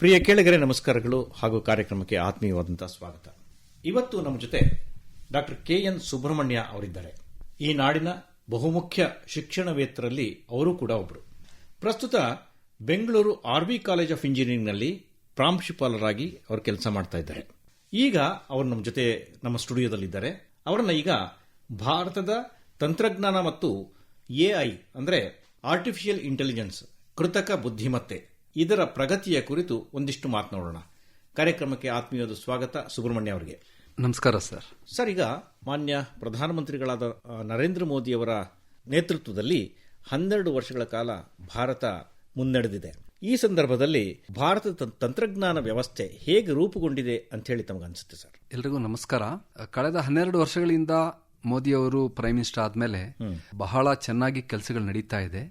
ಪ್ರಿಯ ಕೇಳಿಗರೆ ನಮಸ್ಕಾರಗಳು ಹಾಗೂ ಕಾರ್ಯಕ್ರಮಕ್ಕೆ ಆತ್ಮೀಯವಾದಂತಹ ಸ್ವಾಗತ. ಇವತ್ತು ನಮ್ಮ ಜೊತೆ ಡಾಕ್ಟರ್ ಕೆಎನ್ ಸುಬ್ರಹ್ಮಣ್ಯ ಅವರಿದ್ದಾರೆ. ಈ ನಾಡಿನ ಬಹುಮುಖ್ಯ ಶಿಕ್ಷಣವೇತ್ತರಲ್ಲಿ ಅವರು ಕೂಡ ಒಬ್ಬರು. ಪ್ರಸ್ತುತ ಬೆಂಗಳೂರು ಆರ್ವಿ ಕಾಲೇಜ್ ಆಫ್ ಇಂಜಿನಿಯರಿಂಗ್ನಲ್ಲಿ ಪ್ರಾಂಶುಪಾಲರಾಗಿ ಅವರು ಕೆಲಸ ಮಾಡ್ತಾ ಇದ್ದಾರೆ. ಈಗ ಅವರು ನಮ್ಮ ಜೊತೆ ನಮ್ಮ ಸ್ಟುಡಿಯೋದಲ್ಲಿದ್ದಾರೆ. ಅವರನ್ನ ಈಗ ಭಾರತದ ತಂತ್ರಜ್ಞಾನ ಮತ್ತು ಎಐ ಅಂದರೆ ಆರ್ಟಿಫಿಷಿಯಲ್ ಇಂಟೆಲಿಜೆನ್ಸ್, ಕೃತಕ ಬುದ್ಧಿಮತ್ತೆ, ಇದರ ಪ್ರಗತಿಯ ಕುರಿತು ಒಂದಿಷ್ಟು ಮಾತನಾಡೋಣ. ಕಾರ್ಯಕ್ರಮಕ್ಕೆ ಆತ್ಮೀಯವಾದ ಸ್ವಾಗತ ಸುಬ್ರಹ್ಮಣ್ಯ ಅವರಿಗೆ. ನಮಸ್ಕಾರ ಸರ್. ಸರ್, ಈಗ ಮಾನ್ಯ ಪ್ರಧಾನಮಂತ್ರಿಗಳಾದ ನರೇಂದ್ರ ಮೋದಿಯವರ ನೇತೃತ್ವದಲ್ಲಿ 12 ವರ್ಷಗಳ ಕಾಲ ಭಾರತ ಮುನ್ನಡೆದಿದೆ. ಈ ಸಂದರ್ಭದಲ್ಲಿ ಭಾರತದ ತಂತ್ರಜ್ಞಾನ ವ್ಯವಸ್ಥೆ ಹೇಗೆ ರೂಪುಗೊಂಡಿದೆ ಅಂತ ಹೇಳಿ ತಮಗೆ ಅನಿಸುತ್ತೆ ಸರ್? ಎಲ್ರಿಗೂ ನಮಸ್ಕಾರ. ಕಳೆದ 12 ವರ್ಷಗಳಿಂದ ಮೋದಿಯವರು ಪ್ರೈಮ್ ಮಿನಿಸ್ಟರ್ ಆದ್ಮೇಲೆ ಬಹಳ ಚೆನ್ನಾಗಿ ಕೆಲಸಗಳು ನಡೀತಾ ಇದೆ.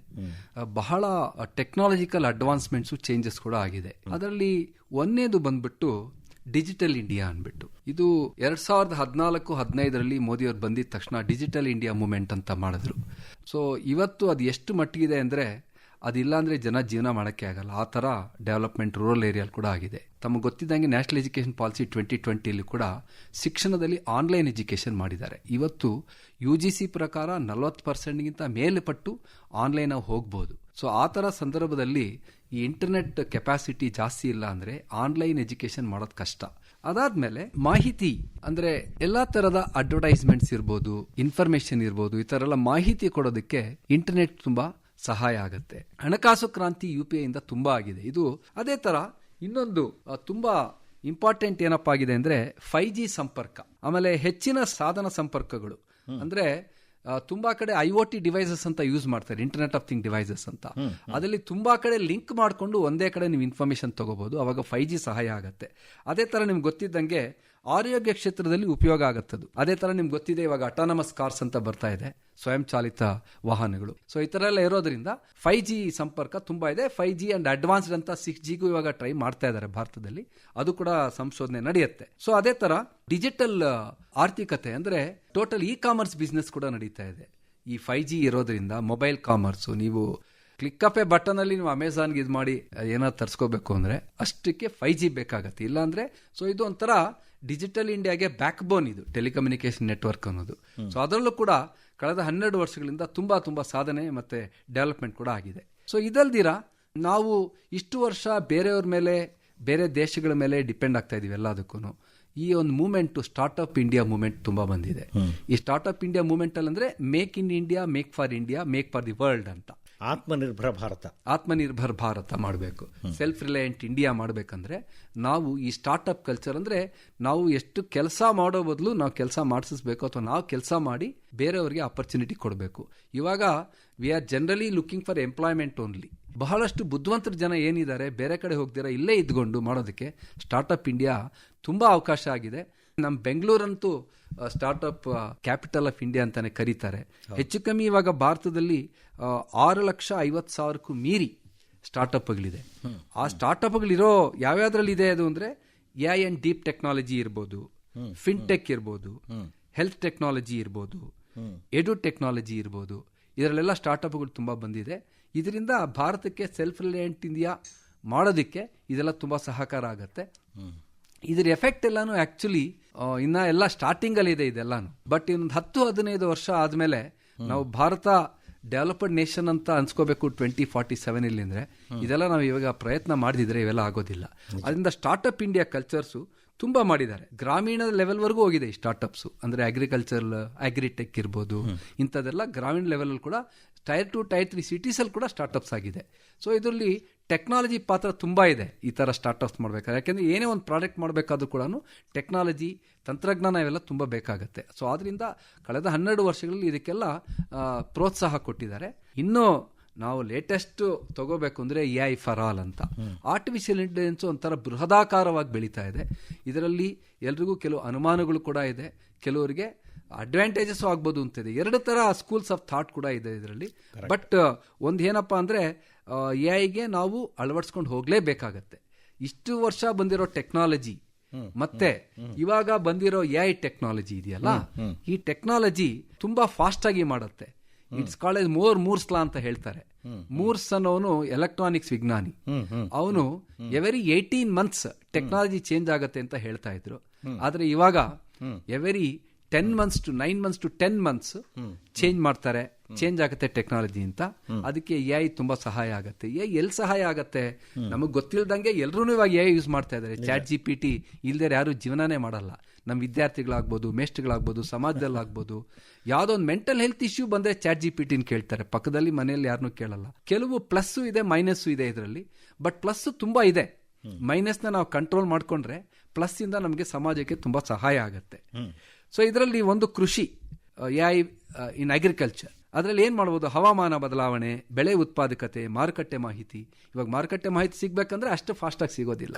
ಬಹಳ ಟೆಕ್ನಾಲಜಿಕಲ್ ಅಡ್ವಾನ್ಸ್ಮೆಂಟ್ಸ್ ಚೇಂಜಸ್ ಕೂಡ ಆಗಿದೆ. ಅದರಲ್ಲಿ ಒಂದೇದು ಬಂದ್ಬಿಟ್ಟು ಡಿಜಿಟಲ್ ಇಂಡಿಯಾ ಅನ್ಬಿಟ್ಟು. ಇದು 2014-15 ಮೋದಿಯವರು ಬಂದಿದ ತಕ್ಷಣ ಡಿಜಿಟಲ್ ಇಂಡಿಯಾ ಮೂವ್ಮೆಂಟ್ ಅಂತ ಮಾಡಿದ್ರು. ಸೊ ಇವತ್ತು ಅದು ಎಷ್ಟು ಮಟ್ಟಿಗಿದೆ ಅಂದ್ರೆ ಅದಿಲ್ಲ ಅಂದ್ರೆ ಜನ ಜೀವನ ಮಾಡೋಕ್ಕೆ ಆಗಲ್ಲ. ಆ ತರ ಡೆವಲಪ್ಮೆಂಟ್ ರೂರಲ್ ಏರಿಯಾ ಕೂಡ ಆಗಿದೆ. ತಮಗೆ ಗೊತ್ತಿದ್ದಂಗೆ ನ್ಯಾಷನಲ್ ಎಜುಕೇಶನ್ ಪಾಲಿಸಿ 2020 ಕೂಡ ಶಿಕ್ಷಣದಲ್ಲಿ ಆನ್ಲೈನ್ ಎಜುಕೇಶನ್ ಮಾಡಿದ್ದಾರೆ. ಇವತ್ತು UGC ಪ್ರಕಾರ 40%ಗಿಂತ ಮೇಲ್ಪಟ್ಟು ಆನ್ಲೈನ್ ನಾವು ಹೋಗ್ಬೋದು. ಸೊ ಆ ತರ ಸಂದರ್ಭದಲ್ಲಿ ಈ ಇಂಟರ್ನೆಟ್ ಕೆಪಾಸಿಟಿ ಜಾಸ್ತಿ ಇಲ್ಲ ಅಂದ್ರೆ ಆನ್ಲೈನ್ ಎಜುಕೇಶನ್ ಮಾಡೋದು ಕಷ್ಟ. ಅದಾದ್ಮೇಲೆ ಮಾಹಿತಿ ಅಂದ್ರೆ ಎಲ್ಲಾ ತರದ ಅಡ್ವರ್ಟೈಸ್ಮೆಂಟ್ಸ್ ಇರ್ಬೋದು, ಇನ್ಫಾರ್ಮೇಶನ್ ಇರ್ಬೋದು, ಈ ತರ ಎಲ್ಲ ಮಾಹಿತಿ ಕೊಡೋದಕ್ಕೆ ಇಂಟರ್ನೆಟ್ ತುಂಬಾ ಸಹಾಯ ಆಗುತ್ತೆ. ಹಣಕಾಸು ಕ್ರಾಂತಿ UPI ಇಂದ ತುಂಬಾ ಆಗಿದೆ. ಇದು ಅದೇ ತರ ಇನ್ನೊಂದು ತುಂಬಾ ಇಂಪಾರ್ಟೆಂಟ್ ಏನಪ್ಪಾ ಆಗಿದೆ ಅಂದ್ರೆ 5G ಸಂಪರ್ಕ, ಆಮೇಲೆ ಹೆಚ್ಚಿನ ಸಾಧನ ಸಂಪರ್ಕಗಳು. ಅಂದ್ರೆ ತುಂಬಾ ಕಡೆ IoT ಡಿವೈಸಸ್ ಅಂತ ಯೂಸ್ ಮಾಡ್ತಾರೆ, ಇಂಟರ್ನೆಟ್ ಆಫ್ ಥಿಂಗ್ ಡಿವೈಸಸ್ ಅಂತ. ಅದರಲ್ಲಿ ತುಂಬಾ ಕಡೆ ಲಿಂಕ್ ಮಾಡಿಕೊಂಡು ಒಂದೇ ಕಡೆ ನೀವು ಇನ್ಫಾರ್ಮೇಶನ್ ತಗೋಬಹುದು. ಅವಾಗ 5G ಸಹಾಯ ಆಗುತ್ತೆ. ಅದೇ ತರ ನಿಮ್ಗೆ ಗೊತ್ತಿದ್ದಂಗೆ ಆರೋಗ್ಯ ಕ್ಷೇತ್ರದಲ್ಲಿ ಉಪಯೋಗ ಆಗುತ್ತದು. ಅದೇ ತರ ನಿಮ್ಗೆ ಗೊತ್ತಿದೆ ಇವಾಗ ಅಟಾನಮಸ್ ಕಾರ್ಸ್ ಅಂತ ಬರ್ತಾ ಇದೆ, ಸ್ವಯಂ ಚಾಲಿತ ವಾಹನಗಳು. ಸೊ ಈ ತರ ಎಲ್ಲ ಇರೋದ್ರಿಂದ 5G ಸಂಪರ್ಕ ತುಂಬಾ ಇದೆ. 5G ಅಂಡ್ ಅಡ್ವಾನ್ಸ್ಡ್ ಅಂತ 6Gಗೂ ಇವಾಗ ಟ್ರೈ ಮಾಡ್ತಾ ಇದ್ದಾರೆ ಭಾರತದಲ್ಲಿ. ಅದು ಕೂಡ ಸಂಶೋಧನೆ ನಡೆಯುತ್ತೆ. ಸೊ ಅದೇ ತರ ಡಿಜಿಟಲ್ ಆರ್ಥಿಕತೆ ಅಂದ್ರೆ ಟೋಟಲ್ ಕಾಮರ್ಸ್ ಬಿಸ್ನೆಸ್ ಕೂಡ ನಡೀತಾ ಇದೆ. ಈ 5G ಇರೋದ್ರಿಂದ ಮೊಬೈಲ್ ಕಾಮರ್ಸ್, ನೀವು ಕ್ಲಿಕ್ ಅಪ್ ಎ ಬಟನ್ ಅಲ್ಲಿ ನೀವು ಅಮೆಝಾನ್ಗೆ ಇದು ಮಾಡಿ ಏನಾದ್ರು ತರಿಸ್ಕೋಬೇಕು ಅಂದ್ರೆ ಅಷ್ಟಕ್ಕೆ 5G ಬೇಕಾಗತ್ತೆ. ಇಲ್ಲಾಂದ್ರೆ ಸೊ ಇದು ಒಂಥರ ಡಿಜಿಟಲ್ ಇಂಡಿಯಾಗೆ ಬ್ಯಾಕ್ ಬೋನ್ ಇದು ಟೆಲಿಕಮ್ಯುನಿಕೇಶನ್ ನೆಟ್ವರ್ಕ್ ಅನ್ನೋದು. ಸೊ ಅದರಲ್ಲೂ ಕೂಡ ಕಳೆದ 12 ವರ್ಷಗಳಿಂದ ತುಂಬಾ ತುಂಬಾ ಸಾಧನೆ ಮತ್ತೆ ಡೆವಲಪ್ಮೆಂಟ್ ಕೂಡ ಆಗಿದೆ. ಸೊ ಇದಲ್ದಿರ ನಾವು ಇಷ್ಟು ವರ್ಷ ಬೇರೆಯವ್ರ ಮೇಲೆ, ಬೇರೆ ದೇಶಗಳ ಮೇಲೆ ಡಿಪೆಂಡ್ ಆಗ್ತಾ ಇದೀವಿ ಎಲ್ಲದಕ್ಕೂ. ಈ ಒಂದು ಮೂವ್ಮೆಂಟ್ ಸ್ಟಾರ್ಟ್ಅಪ್ ಇಂಡಿಯಾ ಮೂವ್ಮೆಂಟ್ ತುಂಬಾ ಬಂದಿದೆ. ಈ ಸ್ಟಾರ್ಟ್ಅಪ್ ಇಂಡಿಯಾ ಮೂವ್ಮೆಂಟ್ ಅಲ್ಲಂದ್ರೆ make in India, make for India, make for the world ಅಂತ. ಆತ್ಮನಿರ್ಭರ ಭಾರತ ಮಾಡಬೇಕು, ಸೆಲ್ಫ್ ರಿಲಯಂಟ್ ಇಂಡಿಯಾ ಮಾಡಬೇಕಂದ್ರೆ ನಾವು ಈ ಸ್ಟಾರ್ಟ್ಅಪ್ ಕಲ್ಚರ್ ಅಂದ್ರೆ ನಾವು ಎಷ್ಟು ಕೆಲಸ ಮಾಡೋ ಬದಲು ನಾವು ಕೆಲಸ ಮಾಡಿಸಬೇಕು, ಅಥವಾ ನಾವು ಕೆಲಸ ಮಾಡಿ ಬೇರೆಯವರಿಗೆ ಅಪರ್ಚುನಿಟಿ ಕೊಡಬೇಕು. ಇವಾಗ we are generally looking for employment only. ಬಹಳಷ್ಟು ಬುದ್ಧಿವಂತರ ಜನ ಏನಿದ್ದಾರೆ ಬೇರೆ ಕಡೆ ಹೋಗ್ದಿರಾ ಇಲ್ಲೇ ಇದ್ಕೊಂಡು ಮಾಡೋದಕ್ಕೆ ಸ್ಟಾರ್ಟ್ಅಪ್ ಇಂಡಿಯಾ ತುಂಬಾ ಅವಕಾಶ ಆಗಿದೆ. ನಮ್ಮ ಬೆಂಗಳೂರಂತೂ ಸ್ಟಾರ್ಟ್ಅಪ್ ಕ್ಯಾಪಿಟಲ್ ಆಫ್ ಇಂಡಿಯಾ ಅಂತಾನೆ ಕರೀತಾರೆ. ಹೆಚ್ಚು ಕಮ್ಮಿ ಇವಾಗ ಭಾರತದಲ್ಲಿ 6,50,000ಕ್ಕೂ ಮೀರಿ ಸ್ಟಾರ್ಟ್ಅಪ್ಗಳಿದೆ. ಆ ಸ್ಟಾರ್ಟ್ಅಪ್ಗಳಿರೋ ಯಾವ್ಯಾವ್ದ್ರಲ್ಲಿ ಇದೆ ಅದು ಅಂದ್ರೆ AI ಅಂಡ್ ಡೀಪ್ ಟೆಕ್ನಾಲಜಿ ಇರ್ಬೋದು, ಫಿನ್ಟೆಕ್ ಇರ್ಬೋದು, ಹೆಲ್ತ್ ಟೆಕ್ನಾಲಜಿ ಇರ್ಬೋದು, ಎಡು ಟೆಕ್ನಾಲಜಿ ಇರ್ಬೋದು. ಇದರಲ್ಲೆಲ್ಲ ಸ್ಟಾರ್ಟ್ಅಪ್ಗಳು ತುಂಬಾ ಬಂದಿದೆ. ಇದರಿಂದ ಭಾರತಕ್ಕೆ ಸೆಲ್ಫ್ ರಿಲಯಂಟ್ ಇಂಡಿಯಾ ಮಾಡೋದಕ್ಕೆ ಇದೆಲ್ಲ ತುಂಬಾ ಸಹಕಾರ ಆಗುತ್ತೆ. ಇದ್ರ ಎಫೆಕ್ಟ್ ಎಲ್ಲಾನು ಆಕ್ಚುಲಿ ಇನ್ನ ಎಲ್ಲ ಸ್ಟಾರ್ಟಿಂಗ್ ಅಲ್ಲಿ ಇದೆ ಇದೆಲ್ಲಾನು. ಬಟ್ ಇನ್ನೊಂದು 10-15 ವರ್ಷ ಆದ್ಮೇಲೆ ನಾವು ಭಾರತ ಡೆವಲಪ್ಡ್ ನೇಷನ್ ಅಂತ ಅನ್ಸ್ಕೋಬೇಕು 2047 ಇಲ್ಲಿ ಅಂದ್ರೆ ಇದೆಲ್ಲ ನಾವು ಇವಾಗ ಪ್ರಯತ್ನ ಮಾಡಿದ್ರೆ ಇವೆಲ್ಲ ಆಗೋದಿಲ್ಲ. ಅದರಿಂದ ಸ್ಟಾರ್ಟ್ಅಪ್ ಇಂಡಿಯಾ ಕಲ್ಚರ್ಸ್ ತುಂಬಾ ಮಾಡಿದ್ದಾರೆ. ಗ್ರಾಮೀಣ ಲೆವೆಲ್ ವರೆಗೂ ಹೋಗಿದೆ ಈ ಸ್ಟಾರ್ಟ್ಅಪ್ಸ್. ಅಂದ್ರೆ ಅಗ್ರಿಕಲ್ಚರ್, ಅಗ್ರಿಟೆಕ್ ಇರ್ಬೋದು, ಇಂಥದ್ದೆಲ್ಲ ಗ್ರಾಮೀಣ ಲೆವೆಲ್ ಅಲ್ಲಿ ಕೂಡ Tier 2, Tier 3 ಸಿಟೀಸ್ ಅಲ್ಲಿ ಕೂಡ ಸ್ಟಾರ್ಟ್ಅಪ್ಸ್ ಆಗಿದೆ. ಸೊ ಇದರಲ್ಲಿ ಟೆಕ್ನಾಲಜಿ ಪಾತ್ರ ತುಂಬಾ ಇದೆ ಈ ತರ ಸ್ಟಾರ್ಟ್ಅಪ್ಸ್ ಮಾಡ್ಬೇಕಾದ್ರೆ. ಯಾಕೆಂದ್ರೆ ಏನೇ ಒಂದು ಪ್ರಾಡಕ್ಟ್ ಮಾಡಬೇಕಾದ್ರೂ ಕೂಡ ಟೆಕ್ನಾಲಜಿ, ತಂತ್ರಜ್ಞಾನ ಇವೆಲ್ಲ ತುಂಬಾ ಬೇಕಾಗುತ್ತೆ. ಸೊ ಆದ್ರಿಂದ ಕಳೆದ 12 ವರ್ಷಗಳಲ್ಲಿ ಇದಕ್ಕೆಲ್ಲ ಪ್ರೋತ್ಸಾಹ ಕೊಟ್ಟಿದ್ದಾರೆ. ಇನ್ನು ನಾವು ಲೇಟೆಸ್ಟ್ ತಗೋಬೇಕು ಅಂದ್ರೆ AI ಫಾರ್ ಆಲ್ ಅಂತ. ಆರ್ಟಿಫಿಷಿಯಲ್ ಇಂಟೆಲಿಜೆನ್ಸ್ ಒಂಥರ ಬೃಹದಾಕಾರವಾಗಿ ಬೆಳೀತಾ ಇದೆ. ಇದರಲ್ಲಿ ಎಲ್ರಿಗೂ ಕೆಲವು ಅನುಮಾನಗಳು ಕೂಡ ಇದೆ, ಕೆಲವರಿಗೆ ಅಡ್ವಾಂಟೇಜಸ್ ಆಗ್ಬೋದು ಅಂತಿದೆ. 2 ತರ ಸ್ಕೂಲ್ಸ್ ಆಫ್ ಥಾಟ್ ಕೂಡ ಇದೆ ಇದರಲ್ಲಿ. ಬಟ್ ಒಂದು ಏನಪ್ಪಾ ಅಂದ್ರೆ AIಗೆ ನಾವು ಅಳವಡಿಸ್ಕೊಂಡು ಹೋಗ್ಲೇಬೇಕಾಗತ್ತೆ. ಇಷ್ಟು ವರ್ಷ ಬಂದಿರೋ ಟೆಕ್ನಾಲಜಿ ಮತ್ತೆ ಇವಾಗ ಬಂದಿರೋ AI ಟೆಕ್ನಾಲಜಿ ಇದೆಯಲ್ಲ, ಈ ಟೆಕ್ನಾಲಜಿ ತುಂಬಾ ಫಾಸ್ಟ್ ಆಗಿ ಮಾಡುತ್ತೆ. ಇಟ್ಸ್ ಕಾಲ್ಡ್ ಮೂರ್ಸ್ ಲಾ ಅಂತ ಹೇಳ್ತಾರೆ. ಮೂರ್ಸ್ ಅನ್ನೋನು ಎಲೆಕ್ಟ್ರಾನಿಕ್ಸ್ ವಿಜ್ಞಾನಿ. ಅವನು ಎವರಿ 18 months ಟೆಕ್ನಾಲಜಿ ಚೇಂಜ್ ಆಗತ್ತೆ ಅಂತ ಹೇಳ್ತಾ ಇದ್ರು. ಆದ್ರೆ ಇವಾಗ every 10 months to 9 months to 10 months change ಮಾಡ್ತಾರೆ, ಚೇಂಜ್ ಆಗುತ್ತೆ ಟೆಕ್ನಾಲಜಿ ಅಂತ. ಅದಕ್ಕೆ AI ತುಂಬಾ ಸಹಾಯ ಆಗುತ್ತೆ. ಎಲ್ಲಿ ಸಹಾಯ ಆಗತ್ತೆ? ನಮಗ್ ಗೊತ್ತಿಲ್ದಂಗೆ ಎಲ್ರೂ ಇವಾಗ AI ಯೂಸ್ ಮಾಡ್ತಾ ಇದಾರೆ. ಚಾಟ್ GPT ಇಲ್ದೇ ಯಾರು ಜೀವನನೇ ಮಾಡಲ್ಲ. ನಮ್ಮ ವಿದ್ಯಾರ್ಥಿಗಳಾಗ್ಬೋದು, ಮೇಷ್ಟ್ಗಳಾಗ್ಬೋದು, ಸಮಾಜದಲ್ಲಾಗ್ಬೋದು. ಯಾವುದೋ ಒಂದು ಮೆಂಟಲ್ ಹೆಲ್ತ್ ಇಶ್ಯೂ ಬಂದ್ರೆ ಚಾಟ್ GPT ಕೇಳ್ತಾರೆ, ಪಕ್ಕದಲ್ಲಿ ಮನೆಯಲ್ಲಿ ಯಾರನ್ನೂ ಕೇಳಲ್ಲ. ಕೆಲವು ಪ್ಲಸ್ಸು ಇದೆ, ಮೈನಸ್ಸು ಇದೆ ಇದರಲ್ಲಿ. ಬಟ್ ಪ್ಲಸ್ ತುಂಬಾ ಇದೆ. ಮೈನಸ್ನ ನಾವು ಕಂಟ್ರೋಲ್ ಮಾಡ್ಕೊಂಡ್ರೆ ಪ್ಲಸ್ ಇಂದ ನಮಗೆ ಸಮಾಜಕ್ಕೆ ತುಂಬಾ ಸಹಾಯ ಆಗುತ್ತೆ. ಸೊ ಇದರಲ್ಲಿ ಒಂದು ಕೃಷಿ AI ಇನ್ ಅಗ್ರಿಕಲ್ಚರ್, ಅದರಲ್ಲಿ ಏನ್ ಮಾಡ್ಬೋದು? ಹವಾಮಾನ ಬದಲಾವಣೆ, ಬೆಳೆ ಉತ್ಪಾದಕತೆ, ಮಾರುಕಟ್ಟೆ ಮಾಹಿತಿ. ಇವಾಗ ಮಾರುಕಟ್ಟೆ ಮಾಹಿತಿ ಸಿಗ್ಬೇಕಂದ್ರೆ ಅಷ್ಟು ಫಾಸ್ಟ್ ಆಗಿ ಸಿಗೋದಿಲ್ಲ.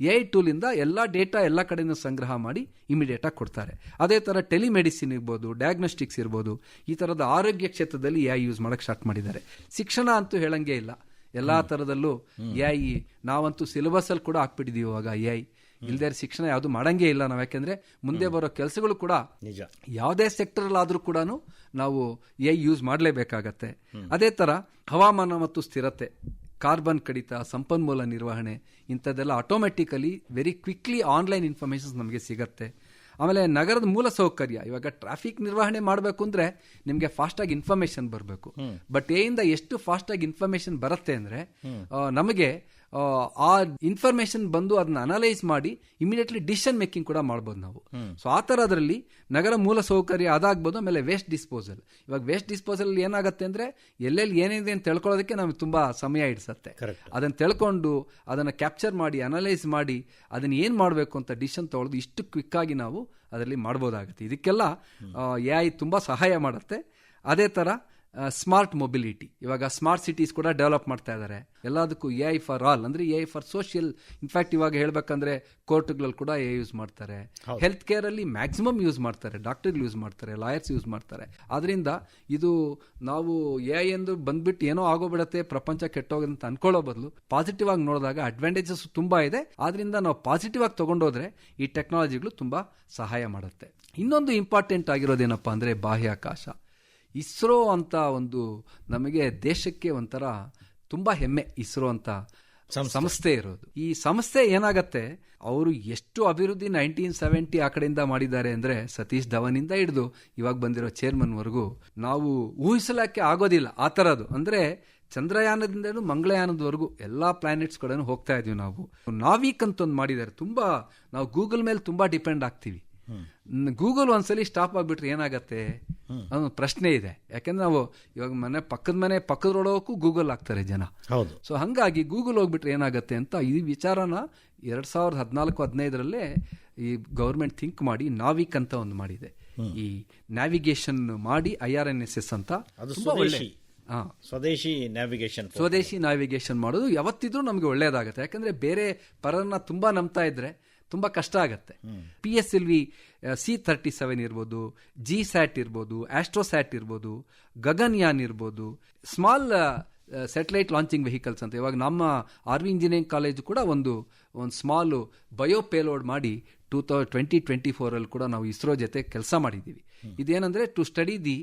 AI ಟೂಲ್ ಇಂದ ಎಲ್ಲಾ ಡೇಟಾ ಎಲ್ಲ ಕಡೆನೂ ಸಂಗ್ರಹ ಮಾಡಿ ಇಮಿಡಿಯೇಟ್ ಆಗಿ ಕೊಡ್ತಾರೆ. ಅದೇ ತರ ಟೆಲಿಮೆಡಿಸಿನ್ ಇರ್ಬೋದು, ಡಯಾಗ್ನೋಸ್ಟಿಕ್ಸ್ ಇರ್ಬೋದು, ಈ ತರದ ಆರೋಗ್ಯ ಕ್ಷೇತ್ರದಲ್ಲಿ AI ಯೂಸ್ ಮಾಡಕ್ ಸ್ಟಾರ್ಟ್ ಮಾಡಿದ್ದಾರೆ. ಶಿಕ್ಷಣ ಅಂತೂ ಹೇಳಂಗೆ ಇಲ್ಲ, ಎಲ್ಲಾ ತರದಲ್ಲೂ AI. ನಾವಂತೂ ಸಿಲೆಬಸ್ ಅಲ್ಲಿ ಕೂಡ ಹಾಕ್ಬಿಟ್ಟಿದೀವಿ ಇವಾಗ AI. ಇಲ್ದೇ ಶಿಕ್ಷಣ ಯಾವುದು ಮಾಡಂಗೇ ಇಲ್ಲ ನಾವು. ಯಾಕೆಂದ್ರೆ ಮುಂದೆ ಬರೋ ಕೆಲಸಗಳು ಕೂಡ ಯಾವುದೇ ಸೆಕ್ಟರ್ ಆದ್ರೂ ಕೂಡ ನಾವು AI ಯೂಸ್ ಮಾಡಲೇಬೇಕಾಗತ್ತೆ. ಅದೇ ತರ ಹವಾಮಾನ ಮತ್ತು ಸ್ಥಿರತೆ, ಕಾರ್ಬನ್ ಕಡಿತ, ಸಂಪನ್ಮೂಲ ನಿರ್ವಹಣೆ, ಇಂಥದ್ದೆಲ್ಲ automatically very quickly online informations ನಮಗೆ ಸಿಗತ್ತೆ. ಆಮೇಲೆ ನಗರದ ಮೂಲ ಸೌಕರ್ಯ, ಇವಾಗ ಟ್ರಾಫಿಕ್ ನಿರ್ವಹಣೆ ಮಾಡಬೇಕು ಅಂದ್ರೆ ನಿಮಗೆ ಫಾಸ್ಟ್ ಆಗಿ ಇನ್ಫಾರ್ಮೇಶನ್ ಬರಬೇಕು. ಬಟ್ ಏಯಿಂದ ಎಷ್ಟು ಫಾಸ್ಟ್ ಆಗಿ ಇನ್ಫಾರ್ಮೇಶನ್ ಬರುತ್ತೆ ಅಂದ್ರೆ ನಮಗೆ ಆ ಇನ್ಫಾರ್ಮೇಶನ್ ಬಂದು ಅದನ್ನ ಅನಲೈಸ್ ಮಾಡಿ ಇಮಿಡಿಯೇಟ್ಲಿ ಡಿಸಿಷನ್ ಮೇಕಿಂಗ್ ಕೂಡ ಮಾಡ್ಬೋದು ನಾವು. ಸೊ ಆ ತರ ಅದರಲ್ಲಿ ನಗರ ಮೂಲ ಸೌಕರ್ಯ ಅದಾಗ್ಬೋದು. ಆಮೇಲೆ ವೇಸ್ಟ್ ಡಿಸ್ಪೋಸಲ್, ಇವಾಗ ವೇಸ್ಟ್ ಡಿಸ್ಪೋಸಲ್ ಏನಾಗುತ್ತೆ ಅಂದ್ರೆ ಎಲ್ಲೆಲ್ಲಿ ಏನಿದೆ ಅಂತ ತಿಳ್ಕೊಳ್ಳೋದಕ್ಕೆ ನಮ್ಗೆ ತುಂಬಾ ಸಮಯ ಹಿಡಿಸುತ್ತೆ. ಅದನ್ನ ತಿಳ್ಕೊಂಡು ಅದನ್ನ ಕ್ಯಾಪ್ಚರ್ ಮಾಡಿ ಅನಲೈಸ್ ಮಾಡಿ ಅದನ್ನ ಏನ್ ಮಾಡಬೇಕು ಅಂತ ಡಿಸಿಷನ್ ತಗೊಳ್ಳೋದು ಇಷ್ಟು ಕ್ವಿಕ್ ಆಗಿ ನಾವು ಅದರಲ್ಲಿ ಮಾಡ್ಬೋದಾಗುತ್ತೆ. ಇದಕ್ಕೆಲ್ಲ AI ತುಂಬಾ ಸಹಾಯ ಮಾಡುತ್ತೆ. ಅದೇ ತರ ಸ್ಮಾರ್ಟ್ ಮೊಬಿಲಿಟಿ, ಇವಾಗ ಸ್ಮಾರ್ಟ್ ಸಿಟೀಸ್ ಕೂಡ ಡೆವಲಪ್ ಮಾಡ್ತಾ ಇದ್ದಾರೆ. ಎಲ್ಲದಕ್ಕೂ AI ಫಾರ್ ಆಲ್ ಅಂದ್ರೆ AI ಫಾರ್ ಸೋಷಿಯಲ್. ಇನ್ಫ್ಯಾಕ್ಟ್ ಇವಾಗ ಹೇಳ್ಬೇಕಂದ್ರೆ ಕೋರ್ಟ್ಗಳಲ್ಲಿ ಕೂಡ AI ಯೂಸ್ ಮಾಡ್ತಾರೆ. ಹೆಲ್ತ್ ಕೇರ್ ಅಲ್ಲಿ ಮ್ಯಾಕ್ಸಿಮಮ್ ಯೂಸ್ ಮಾಡ್ತಾರೆ, ಡಾಕ್ಟರ್ಗಳು ಯೂಸ್ ಮಾಡ್ತಾರೆ, ಲಾಯರ್ಸ್ ಯೂಸ್ ಮಾಡ್ತಾರೆ. ಆದ್ರಿಂದ ಇದು ನಾವು AI ಎಂದು ಬಂದ್ಬಿಟ್ಟು ಏನೋ ಆಗೋಗ್ಬಿಡತ್ತೆ, ಪ್ರಪಂಚ ಕೆಟ್ಟೋಗುತ್ತೆ ಅಂತ ಅನ್ಕೊಳ್ಳೋ ಬದಲು ಪಾಸಿಟಿವ್ ಆಗಿ ನೋಡಿದಾಗ ಅಡ್ವಾಂಟೇಜಸ್ ತುಂಬಾ ಇದೆ. ಆದ್ರಿಂದ ನಾವು ಪಾಸಿಟಿವ್ ಆಗಿ ತಗೊಂಡೋದ್ರೆ ಈ ಟೆಕ್ನಾಲಜಿಗಳು ತುಂಬಾ ಸಹಾಯ ಮಾಡುತ್ತೆ. ಇನ್ನೊಂದು ಇಂಪಾರ್ಟೆಂಟ್ ಆಗಿರೋದೇನಪ್ಪಾ ಅಂದ್ರೆ ಬಾಹ್ಯಾಕಾಶ. ಇಸ್ರೋ ಅಂತ ಒಂದು ನಮಗೆ ದೇಶಕ್ಕೆ ಒಂಥರ ತುಂಬಾ ಹೆಮ್ಮೆ. ಇಸ್ರೋ ಅಂತ ಸಂಸ್ಥೆ ಇರೋದು. ಈ ಸಂಸ್ಥೆ ಏನಾಗತ್ತೆ, ಅವರು ಎಷ್ಟು ಅಭಿವೃದ್ಧಿ 1970 ಆ ಕಡೆಯಿಂದ ಮಾಡಿದ್ದಾರೆ ಅಂದ್ರೆ ಸತೀಶ್ ಧವನ್ ಇಂದ ಹಿಡಿದು ಇವಾಗ ಬಂದಿರೋ ಚೇರ್ಮನ್ ವರೆಗೂ ನಾವು ಊಹಿಸಲಾಕೆ ಆಗೋದಿಲ್ಲ. ಆ ತರದ್ದು ಅಂದ್ರೆ ಚಂದ್ರಯಾನದಿಂದ ಮಂಗಳಯಾನದವರೆಗೂ ಎಲ್ಲಾ ಪ್ಲಾನೆಟ್ಸ್ ಕಡೆನೂ ಹೋಗ್ತಾ ಇದೀವಿ ನಾವು. ನಾವಿಕ್ ಅಂತ ಒಂದು ಮಾಡಿದ್ದಾರೆ. ತುಂಬಾ ನಾವು ಗೂಗಲ್ ಮೇಲೆ ತುಂಬಾ ಡಿಪೆಂಡ್ ಆಗ್ತೀವಿ. ಗೂಗಲ್ ಒಂದ್ಸಲಿ ಸ್ಟಾಪ್ ಆಗ್ಬಿಟ್ರೆ ಏನಾಗತ್ತೆ ಅನ್ನೋ ಪ್ರಶ್ನೆ ಇದೆ. ಯಾಕೆಂದ್ರೆ ನಾವು ಇವಾಗ ಪಕ್ಕದ ರೋಡ್ ಹೋಗಕ್ಕೂ ಗೂಗಲ್ ಆಗ್ತಾರೆ ಜನ. ಸೊ ಹಂಗಾಗಿ ಗೂಗಲ್ ಹೋಗ್ಬಿಟ್ರೆ ಏನಾಗತ್ತೆ ಅಂತ ಈ ವಿಚಾರನ 2014-15 ಈ ಗವರ್ಮೆಂಟ್ ಥಿಂಕ್ ಮಾಡಿ ನಾವಿಕ್ ಅಂತ ಒಂದು ಮಾಡಿದೆ. ಈ ನ್ಯಾವಿಗೇಷನ್ ಮಾಡಿ IRNSS ಅಂತ ಸ್ವದೇಶಿ ನ್ಯಾವಿಗೇಷನ್ ಮಾಡೋದು ಯಾವತ್ತಿದ್ರೂ ನಮಗೆ ಒಳ್ಳೇದಾಗತ್ತೆ. ಯಾಕಂದ್ರೆ ಬೇರೆ ಪರನ್ನ ತುಂಬಾ ನಂಬ್ತಾ ಇದ್ರೆ ತುಂಬಾ ಕಷ್ಟ ಆಗತ್ತೆ. PSLV C-37 ಇರ್ಬೋದು, GSAT ಇರ್ಬೋದು, ಆಸ್ಟ್ರೋಸ್ಯಾಟ್ ಇರ್ಬೋದು, ಗಗನ್ಯಾನ್ ಇರ್ಬೋದು, ಸ್ಮಾಲ್ ಸ್ಯಾಟಲೈಟ್ ಲಾಂಚಿಂಗ್ ವೆಹಿಕಲ್ಸ್ ಅಂತ. ಇವಾಗ ನಮ್ಮ ಆರ್ವಿ ಇಂಜಿನಿಯರಿಂಗ್ ಕಾಲೇಜು ಕೂಡ ಒಂದು ಸ್ಮಾಲ್ ಬಯೋ ಪೇಲೋಡ್ ಮಾಡಿ 2024 ಕೂಡ ನಾವು ಇಸ್ರೋ ಜೊತೆ ಕೆಲಸ ಮಾಡಿದ್ದೀವಿ. ಇದೇನಂದ್ರೆ to study the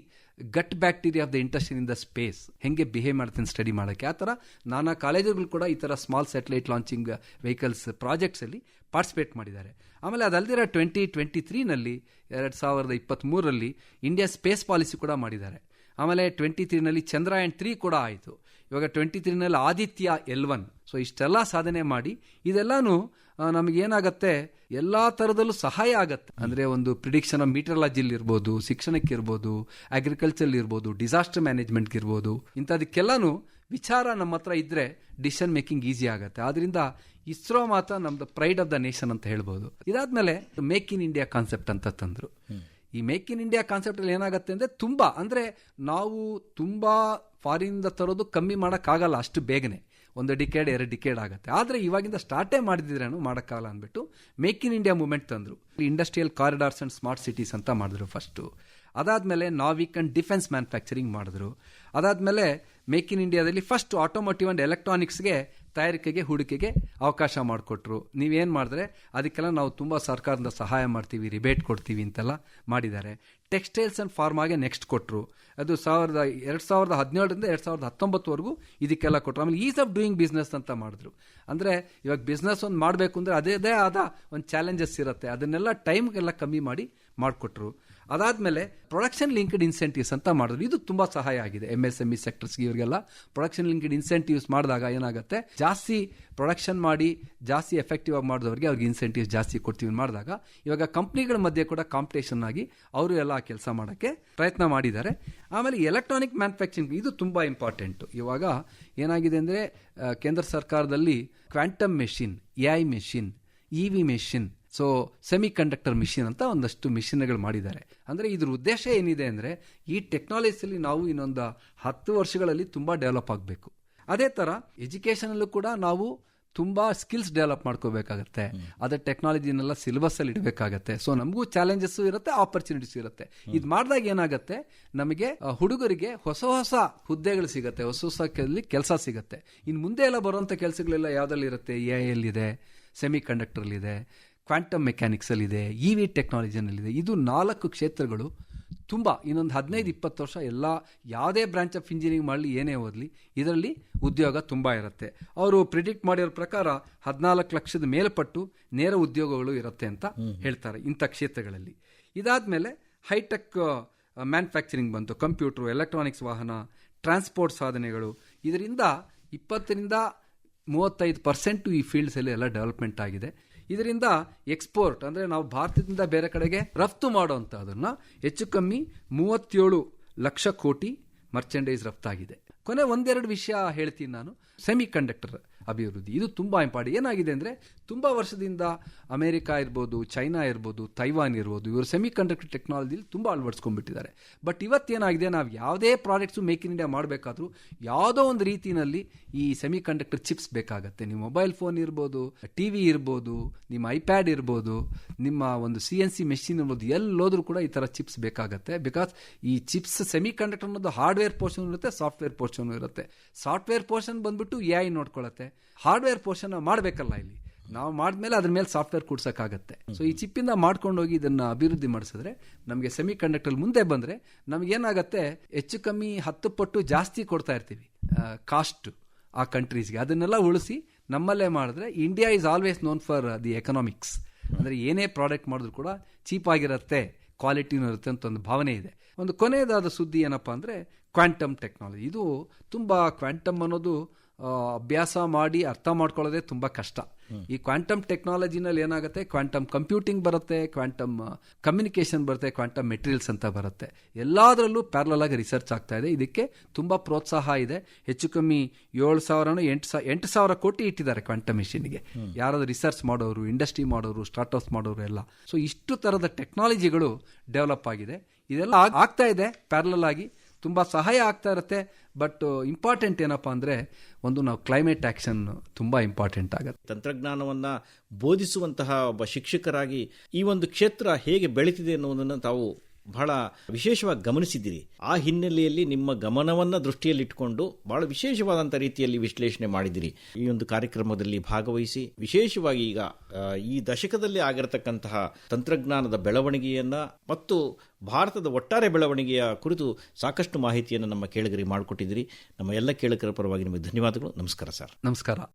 gut bacteria of the intestine in the space, ಹೆಂಗೆ ಬಿಹೇವ್ ಮಾಡ್ತೀನಿ ಸ್ಟಡಿ ಮಾಡೋಕ್ಕೆ. ಆ ಥರ ನಾನಾ ಕಾಲೇಜುಗಳು ಕೂಡ ಈ ಥರ small satellite launching vehicles projects ಅಲ್ಲಿ ಪಾರ್ಟಿಸಿಪೇಟ್ ಮಾಡಿದ್ದಾರೆ. ಆಮೇಲೆ ಅದಲ್ದಿರ 2023 2023 ಇಂಡಿಯಾ ಸ್ಪೇಸ್ ಪಾಲಿಸಿ ಕೂಡ ಮಾಡಿದ್ದಾರೆ. ಆಮೇಲೆ 23 ಚಂದ್ರಯಾನ್ 3 ಕೂಡ ಆಯಿತು. ಇವಾಗ 23 ಆದಿತ್ಯ L1. ಸೊ ಇಷ್ಟೆಲ್ಲ ಸಾಧನೆ ಮಾಡಿ ಇದೆಲ್ಲಾನು ನಮಗೇನಾಗತ್ತೆ, ಎಲ್ಲಾ ತರದಲ್ಲೂ ಸಹಾಯ ಆಗತ್ತೆ. ಅಂದ್ರೆ ಒಂದು ಪ್ರಿಡಿಕ್ಷನ್ ಆಫ್ ಮೀಟರಾಲಜಿಲ್ ಇರ್ಬೋದು, ಶಿಕ್ಷಣಕ್ಕೆ ಇರ್ಬೋದು, ಅಗ್ರಿಕಲ್ಚರ್ ಇರ್ಬೋದು, ಡಿಸಾಸ್ಟರ್ ಮ್ಯಾನೇಜ್ಮೆಂಟ್ ಇರ್ಬೋದು, ಇಂಥದಕ್ಕೆಲ್ಲಾನು ವಿಚಾರ ನಮ್ಮ ಹತ್ರ ಇದ್ರೆ ಡಿಸಿಷನ್ ಮೇಕಿಂಗ್ ಈಸಿ ಆಗುತ್ತೆ. ಆದ್ರಿಂದ ಇಸ್ರೋ ಮಾತ್ರ ನಮ್ದು ಪ್ರೈಡ್ ಆಫ್ ದ ನೇಷನ್ ಅಂತ ಹೇಳ್ಬೋದು. ಇದಾದ್ಮೇಲೆ ಮೇಕ್ ಇನ್ ಇಂಡಿಯಾ ಕಾನ್ಸೆಪ್ಟ್ ಅಂತ ತಂದ್ರು. ಈ ಮೇಕ್ ಇನ್ ಇಂಡಿಯಾ ಕಾನ್ಸೆಪ್ಟ್ ಅಲ್ಲಿ ಏನಾಗುತ್ತೆ ಅಂದ್ರೆ ನಾವು ತುಂಬಾ ಫಾರಿನ್ ತರೋದು ಕಮ್ಮಿ ಮಾಡೋಕ್ಕಾಗಲ್ಲ ಅಷ್ಟು ಬೇಗನೆ. 1 ಡಿಕೇಡ್ 2 ಡಿಕೇಡ್ ಆಗುತ್ತೆ. ಆದರೆ ಇವಾಗಿಂದ ಸ್ಟಾರ್ಟೇ ಮಾಡಿದ್ರೇನು ಮಾಡೋಕ್ಕಾಗಲ್ಲ ಅಂದ್ಬಿಟ್ಟು ಮೇಕ್ ಇನ್ ಇಂಡಿಯಾ ಮೂವ್ಮೆಂಟ್ ತಂದ್ರು. Industrial corridors and smart cities ಅಂತ ಮಾಡಿದ್ರು ಫಸ್ಟು. ಅದಾದ್ಮೇಲೆ ನಾವಿಕ್ ಅಂಡ್ ಡಿಫೆನ್ಸ್ ಮ್ಯಾನುಫ್ಯಾಕ್ಚರಿಂಗ್ ಮಾಡಿದ್ರು. ಅದಾದ್ಮೇಲೆ ಮೇಕ್ ಇನ್ ಇಂಡಿಯಾದಲ್ಲಿ ಫಸ್ಟ್ ಆಟೋಮೋಟಿವ್ ಅಂಡ್ ಎಲೆಕ್ಟ್ರಾನಿಕ್ಸ್ಗೆ ತಯಾರಿಕೆಗೆ ಹೂಡಿಕೆಗೆ ಅವಕಾಶ ಮಾಡಿಕೊಟ್ರು. ನೀವೇನು ಮಾಡಿದ್ರೆ ಅದಕ್ಕೆಲ್ಲ ನಾವು ತುಂಬ ಸರ್ಕಾರದಿಂದ ಸಹಾಯ ಮಾಡ್ತೀವಿ, ರಿಬೇಟ್ ಕೊಡ್ತೀವಿ ಅಂತೆಲ್ಲ ಮಾಡಿದ್ದಾರೆ. ಟೆಕ್ಸ್ಟೈಲ್ಸ್ ಆ್ಯಂಡ್ ಫಾರ್ಮಾಗೆ ನೆಕ್ಸ್ಟ್ ಕೊಟ್ಟರು. ಅದು 2017ರಿಂದ 2019ವರೆಗೂ ಇದಕ್ಕೆಲ್ಲ ಕೊಟ್ಟರು. ಆಮೇಲೆ ಈಸ್ ಆಫ್ ಡೂಯಿಂಗ್ ಬಿಸ್ನೆಸ್ ಅಂತ ಮಾಡಿದ್ರು. ಅಂದರೆ ಇವಾಗ ಬಿಸ್ನೆಸ್ ಒಂದು ಮಾಡಬೇಕು ಅಂದರೆ ಅದೇ ಆದ ಒಂದು ಚಾಲೆಂಜಸ್ ಇರುತ್ತೆ, ಅದನ್ನೆಲ್ಲ ಟೈಮ್ಗೆಲ್ಲ ಕಮ್ಮಿ ಮಾಡಿ ಮಾಡಿಕೊಟ್ರು. ಅದಾದಮೇಲೆ ಪ್ರೊಡಕ್ಷನ್ ಲಿಂಕ್ಡ್ ಇನ್ಸೆಂಟಿವ್ಸ್ ಅಂತ ಮಾಡಿದ್ರು. ಇದು ತುಂಬ ಸಹಾಯ ಆಗಿದೆ MSME ಸೆಕ್ಟರ್ಸ್ಗೆ. ಇವರಿಗೆಲ್ಲ ಪ್ರೊಡಕ್ಷನ್ ಲಿಂಕ್ಡ್ ಇನ್ಸೆಂಟಿವ್ಸ್ ಮಾಡಿದಾಗ ಏನಾಗುತ್ತೆ, ಜಾಸ್ತಿ ಪ್ರೊಡಕ್ಷನ್ ಮಾಡಿ ಜಾಸ್ತಿ ಎಫೆಕ್ಟಿವ್ ಆಗಿ ಮಾಡಿದವರಿಗೆ ಅವ್ರಿಗೆ ಇನ್ಸೆಂಟಿವ್ಸ್ ಜಾಸ್ತಿ ಕೊಡ್ತೀವಿ ಮಾಡಿದಾಗ ಇವಾಗ ಕಂಪ್ನಿಗಳ ಮಧ್ಯೆ ಕೂಡ ಕಾಂಪಿಟೇಷನ್ ಆಗಿ ಅವರು ಎಲ್ಲ ಕೆಲಸ ಮಾಡೋಕ್ಕೆ ಪ್ರಯತ್ನ ಮಾಡಿದ್ದಾರೆ. ಆಮೇಲೆ ಎಲೆಕ್ಟ್ರಾನಿಕ್ ಮ್ಯಾನುಫ್ಯಾಕ್ಚರಿಂಗ್ ಇದು ತುಂಬ ಇಂಪಾರ್ಟೆಂಟು. ಇವಾಗ ಏನಾಗಿದೆ ಅಂದರೆ ಕೇಂದ್ರ ಸರ್ಕಾರದಲ್ಲಿ quantum machine, AI machine, EV machine, so semi conductor machine ಅಂತ ಒಂದಷ್ಟು ಮಿಷಿನ್ಗಳು ಮಾಡಿದ್ದಾರೆ. ಅಂದರೆ ಇದ್ರ ಉದ್ದೇಶ ಏನಿದೆ ಅಂದರೆ ಈ ಟೆಕ್ನಾಲಜಿಯಲ್ಲಿ ನಾವು ಇನ್ನೊಂದು 10 ವರ್ಷಗಳಲ್ಲಿ ತುಂಬ ಡೆವಲಪ್ ಆಗಬೇಕು. ಅದೇ ಥರ ಎಜುಕೇಷನಲ್ಲೂ ಕೂಡ ನಾವು ತುಂಬ ಸ್ಕಿಲ್ಸ್ ಡೆವಲಪ್ ಮಾಡ್ಕೋಬೇಕಾಗತ್ತೆ. ಅದರ ಟೆಕ್ನಾಲಜಿನೆಲ್ಲ ಸಿಲೆಬಸ್ಸಲ್ಲಿ ಇಡಬೇಕಾಗತ್ತೆ. ಸೊ ನಮಗೂ ಚಾಲೆಂಜಸ್ಸು ಇರುತ್ತೆ, ಆಪರ್ಚುನಿಟೀಸ್ ಇರುತ್ತೆ. ಇದು ಮಾಡಿದಾಗ ಏನಾಗುತ್ತೆ, ನಮಗೆ ಹುಡುಗರಿಗೆ ಹೊಸ ಹೊಸ ಹುದ್ದೆಗಳು ಸಿಗುತ್ತೆ, ಹೊಸ ಕೆಲಸ ಸಿಗುತ್ತೆ. ಇನ್ನು ಮುಂದೆ ಎಲ್ಲ ಬರುವಂಥ ಕೆಲಸಗಳೆಲ್ಲ ಯಾವುದಲ್ಲಿ ಇರುತ್ತೆ, AI ಇದೆ, ಸೆಮಿ ಕಂಡಕ್ಟರ್ಲಿದೆ, ಕ್ವಾಂಟಮ್ ಮೆಕ್ಯಾನಿಕ್ಸಲ್ಲಿದೆ, EV ಟೆಕ್ನಾಲಜಿನಲ್ಲಿದೆ. ಇದು 4 ಕ್ಷೇತ್ರಗಳು ತುಂಬ ಇನ್ನೊಂದು 15-20 ವರ್ಷ ಎಲ್ಲ ಯಾವುದೇ ಬ್ರಾಂಚ್ ಆಫ್ ಇಂಜಿನಿಯರಿಂಗ್ ಮಾಡಲಿ, ಏನೇ ಓದಲಿ, ಇದರಲ್ಲಿ ಉದ್ಯೋಗ ತುಂಬ ಇರುತ್ತೆ. ಅವರು ಪ್ರಿಡಿಕ್ಟ್ ಮಾಡಿರೋ ಪ್ರಕಾರ 14 ಲಕ್ಷದ ಮೇಲ್ಪಟ್ಟು ನೇರ ಉದ್ಯೋಗಗಳು ಇರುತ್ತೆ ಅಂತ ಹೇಳ್ತಾರೆ ಇಂಥ ಕ್ಷೇತ್ರಗಳಲ್ಲಿ. ಇದಾದಮೇಲೆ ಹೈಟೆಕ್ ಮ್ಯಾನುಫ್ಯಾಕ್ಚರಿಂಗ್ ಬಂತು, ಕಂಪ್ಯೂಟ್ರು, ಎಲೆಕ್ಟ್ರಾನಿಕ್ಸ್ ವಾಹನ, ಟ್ರಾನ್ಸ್ಪೋರ್ಟ್ ಸಾಧನೆಗಳು. ಇದರಿಂದ 20-35% ಈ ಫೀಲ್ಡ್ಸಲ್ಲಿ ಎಲ್ಲ ಡೆವಲಪ್ಮೆಂಟ್ ಆಗಿದೆ. ಇದರಿಂದ ಎಕ್ಸ್ಪೋರ್ಟ್ ಅಂದರೆ ನಾವು ಭಾರತದಿಂದ ಬೇರೆ ಕಡೆಗೆ ರಫ್ತು ಮಾಡೋವಂಥದ್ದನ್ನು ಹೆಚ್ಚು ಕಮ್ಮಿ 37 ಲಕ್ಷ ಕೋಟಿ ಮರ್ಚೆಂಡೈಸ್ ರಫ್ತಾಗಿದೆ. ಕೊನೆ ಒಂದೆರಡು ವಿಷಯ ಹೇಳ್ತೀನಿ ನಾನು. ಸೆಮಿ ಕಂಡಕ್ಟರ್ ಅಭಿವೃದ್ಧಿ ಇದು ತುಂಬ ಇಂಪಾರ್ಟೆಂಟ್. ಏನಾಗಿದೆ ಅಂದರೆ ತುಂಬ ವರ್ಷದಿಂದ ಅಮೆರಿಕ ಇರ್ಬೋದು, ಚೈನಾ ಇರ್ಬೋದು, ತೈವಾನ್ ಇರ್ಬೋದು, ಇವರು ಸೆಮಿ ಕಂಡಕ್ಟರ್ ಟೆಕ್ನಾಲಜಿಲಿ ತುಂಬ ಅಳವಡಿಸ್ಕೊಂಡ್ಬಿಟ್ಟಿದ್ದಾರೆ. ಬಟ್ ಇವತ್ತೇನಾಗಿದೆ, ನಾವು ಯಾವುದೇ ಪ್ರಾಡಕ್ಟ್ಸು ಮೇಕ್ ಇನ್ ಇಂಡಿಯಾ ಮಾಡಬೇಕಾದ್ರೂ ಯಾವುದೋ ಒಂದು ರೀತಿಯಲ್ಲಿ ಈ ಸೆಮಿ ಕಂಡಕ್ಟರ್ ಚಿಪ್ಸ್ ಬೇಕಾಗತ್ತೆ. ನಿಮ್ಮ ಮೊಬೈಲ್ ಫೋನ್ ಇರ್ಬೋದು, TV ಇರ್ಬೋದು, ನಿಮ್ಮ iPad ಇರ್ಬೋದು, ನಿಮ್ಮ ಒಂದು CNC ಮೆಷಿನ್ ಇರ್ಬೋದು, ಎಲ್ಲೋದ್ರೂ ಕೂಡ ಈ ಥರ ಚಿಪ್ಸ್ ಬೇಕಾಗತ್ತೆ. ಬಿಕಾಸ್ ಈ ಚಿಪ್ಸ್ ಸೆಮಿ ಕಂಡಕ್ಟರ್ ಅನ್ನೋದು ಹಾರ್ಡ್ವೇರ್ ಪೋರ್ಷನ್ ಇರುತ್ತೆ, ಸಾಫ್ಟ್ವೇರ್ ಪೋರ್ಷನ್ ಇರುತ್ತೆ. ಸಾಫ್ಟ್ವೇರ್ ಪೋರ್ಷನ್ ಬಂದ್ಬಿಟ್ಟು AI ನೋಡ್ಕೊಳ್ಳುತ್ತೆ. ಹಾರ್ಡ್ವೇರ್ ಪೋರ್ಷನ್ ಮಾಡಬೇಕಲ್ಲ, ಇಲ್ಲಿ ನಾವು ಮಾಡಿದ್ಮೇಲೆ ಅದ್ರ ಮೇಲೆ ಸಾಫ್ಟ್ವೇರ್ ಕೂಡ್ಸೋಕ್ಕಾಗತ್ತೆ. ಸೊ ಈ ಚಿಪ್ಪಿಂದ ಮಾಡ್ಕೊಂಡೋಗಿ ಇದನ್ನು ಅಭಿವೃದ್ಧಿ ಮಾಡಿಸಿದ್ರೆ ನಮಗೆ ಸೆಮಿ ಕಂಡಕ್ಟರ್ ಮುಂದೆ ಬಂದರೆ ನಮಗೇನಾಗತ್ತೆ, ಹೆಚ್ಚು ಕಮ್ಮಿ 10 ಪಟ್ಟು ಜಾಸ್ತಿ ಕೊಡ್ತಾ ಇರ್ತೀವಿ ಕಾಸ್ಟ್ ಆ ಕಂಟ್ರೀಸ್ಗೆ. ಅದನ್ನೆಲ್ಲ ಉಳಿಸಿ ನಮ್ಮಲ್ಲೇ ಮಾಡಿದ್ರೆ India is always known for the economics. ಅಂದರೆ ಏನೇ ಪ್ರಾಡಕ್ಟ್ ಮಾಡಿದ್ರು ಕೂಡ ಚೀಪ್ ಆಗಿರುತ್ತೆ, ಕ್ವಾಲಿಟಿನೂ ಇರುತ್ತೆ ಅಂತ ಒಂದು ಭಾವನೆ ಇದೆ. ಒಂದು ಕೊನೆಯದಾದ ಸುದ್ದಿ ಏನಪ್ಪ ಅಂದರೆ ಕ್ವಾಂಟಮ್ ಟೆಕ್ನಾಲಜಿ. ಇದು ತುಂಬ ಕ್ವಾಂಟಮ್ ಅನ್ನೋದು ಅಭ್ಯಾಸ ಮಾಡಿ ಅರ್ಥ ಮಾಡ್ಕೊಳ್ಳೋದೇ ತುಂಬ ಕಷ್ಟ. ಈ ಕ್ವಾಂಟಮ್ ಟೆಕ್ನಾಲಜಿನಲ್ಲಿ ಏನಾಗುತ್ತೆ, ಕ್ವಾಂಟಮ್ ಕಂಪ್ಯೂಟಿಂಗ್ ಬರುತ್ತೆ, ಕ್ವಾಂಟಮ್ ಕಮ್ಯುನಿಕೇಷನ್ ಬರುತ್ತೆ, ಕ್ವಾಂಟಮ್ ಮೆಟೀರಿಯಲ್ಸ್ ಅಂತ ಬರುತ್ತೆ. ಎಲ್ಲದರಲ್ಲೂ ಪ್ಯಾರಲಲ್ ಆಗಿ ರಿಸರ್ಚ್ ಆಗ್ತಾ ಇದೆ. ಇದಕ್ಕೆ ತುಂಬ ಪ್ರೋತ್ಸಾಹ ಇದೆ. ಹೆಚ್ಚು ಕಮ್ಮಿ 7,000 ಕೋಟಿ ಇಟ್ಟಿದ್ದಾರೆ ಕ್ವಾಂಟಮ್ ಮೆಷಿನ್ಗೆ. ಯಾರಾದರೂ ರಿಸರ್ಚ್ ಮಾಡೋರು, ಇಂಡಸ್ಟ್ರಿ ಮಾಡೋರು, ಸ್ಟಾರ್ಟ್ಅಪ್ಸ್ ಮಾಡೋರು ಎಲ್ಲ. ಸೊ ಇಷ್ಟು ಥರದ ಟೆಕ್ನಾಲಜಿಗಳು ಡೆವಲಪ್ ಆಗಿದೆ. ಇದೆಲ್ಲ ಆಗ್ತಾ ಇದೆ ಪ್ಯಾರಲಲ್ ಆಗಿ, ತುಂಬ ಸಹಾಯ ಆಗ್ತಾ ಇರುತ್ತೆ. ಬಟ್ ಇಂಪಾರ್ಟೆಂಟ್ ಏನಪ್ಪ ಅಂದರೆ ಒಂದು ನಾವು ಕ್ಲೈಮೇಟ್ ಆ್ಯಕ್ಷನ್ ತುಂಬ ಇಂಪಾರ್ಟೆಂಟ್ ಆಗುತ್ತೆ. ತಂತ್ರಜ್ಞಾನವನ್ನು ಬೋಧಿಸುವಂತಹ ಒಬ್ಬ ಶಿಕ್ಷಕರಾಗಿ ಈ ಒಂದು ಕ್ಷೇತ್ರ ಹೇಗೆ ಬೆಳೀತಿದೆ ಅನ್ನೋದನ್ನು ತಾವು ಬಹಳ ವಿಶೇಷವಾಗಿ ಗಮನಿಸಿದ್ದೀರಿ. ಆ ಹಿನ್ನೆಲೆಯಲ್ಲಿ ನಿಮ್ಮ ಗಮನವನ್ನು ದೃಷ್ಟಿಯಲ್ಲಿಟ್ಟುಕೊಂಡು ಬಹಳ ವಿಶೇಷವಾದಂಥ ರೀತಿಯಲ್ಲಿ ವಿಶ್ಲೇಷಣೆ ಮಾಡಿದಿರಿ. ಈ ಒಂದು ಕಾರ್ಯಕ್ರಮದಲ್ಲಿ ಭಾಗವಹಿಸಿ ವಿಶೇಷವಾಗಿ ಈಗ ಈ ದಶಕದಲ್ಲಿ ಆಗಿರತಕ್ಕಂತಹ ತಂತ್ರಜ್ಞಾನದ ಬೆಳವಣಿಗೆಯನ್ನು ಮತ್ತು ಭಾರತದ ಒಟ್ಟಾರೆ ಬೆಳವಣಿಗೆಯ ಕುರಿತು ಸಾಕಷ್ಟು ಮಾಹಿತಿಯನ್ನು ನಮ್ಮ ಕೇಳುಗರಿಗೆ ಮಾಡಿಕೊಟ್ಟಿದ್ದೀರಿ. ನಮ್ಮ ಎಲ್ಲ ಕೇಳುಗರ ಪರವಾಗಿ ನಿಮಗೆ ಧನ್ಯವಾದಗಳು. ನಮಸ್ಕಾರ ಸರ್. ನಮಸ್ಕಾರ.